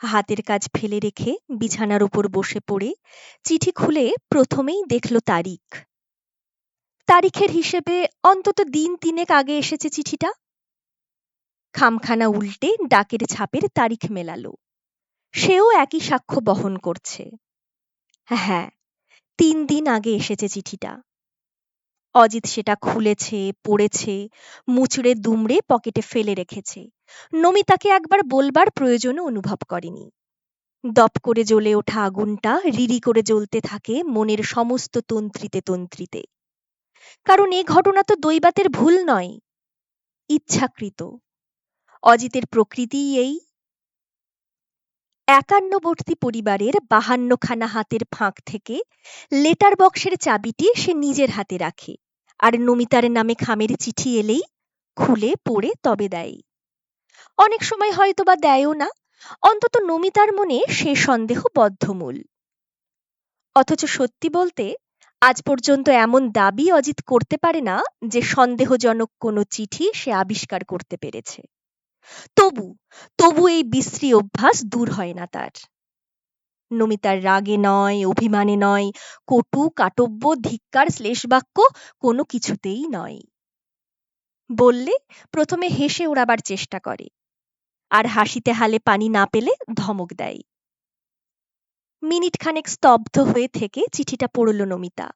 হাতের কাজ ফেলে রেখে বিছানার উপর বসে পড়ে চিঠি খুলে প্রথমেই দেখল তারিখ। তারিখের হিসেবে অন্তত দিন তিনেক আগে এসেছে চিঠিটা। খামখানা উল্টে ডাকের ছাপের তারিখ মেলালো। সেও একই সাক্ষ্য বহন করছে। হ্যাঁ, ৩ দিন আগে এসেছে চিঠিটা। অজিত সেটা খুলেছে, পড়েছে, মুচড়ে দুমড়ে পকেটে ফেলে রেখেছে। নমিতাকে একবার বলবার প্রয়োজনও অনুভব করেনি। দপ করে জ্বলে ওঠা আগুনটা রিরি করে জ্বলতে থাকে মনের সমস্ত তন্ত্রিতে তন্ত্রিতে। কারণ এ ঘটনা তো দৈবাতের ভুল নয়, ইচ্ছাকৃত। অজিতের প্রকৃতিই এই। ৫১বর্তী পরিবারের ৫২খানা হাতের ফাঁক থেকে লেটার বক্সের চাবিটি সে নিজের হাতে রাখে, আর নমিতার নামে খামের চিঠি এলেই খুলে পড়ে তবে দেয়। অনেক সময় হয়তো বা দেয়ও না, অন্তত নমিতার মনে সে সন্দেহ বদ্ধমূল। অথচ সত্যি বলতে আজ পর্যন্ত এমন দাবি অজিত করতে পারে না যে সন্দেহজনক কোনো চিঠি সে আবিষ্কার করতে পেরেছে। তবু এই বিশ্রী অভ্যাস দূর হয় না তার। নমিতার রাগে নয়, অভিমানে নয়, কটু কাটব্য ধিক্কার শ্লেষবাক্য কোনো কিছুতেই নয়। বললে প্রথমে হেসে ওড়াবার চেষ্টা করে, আর হাসিতে হালে পানি না পেলে ধমক দেয়। মিনিট খানেক স্তব্ধ হয়ে থেকে চিঠিটা পড়ল নমিতা।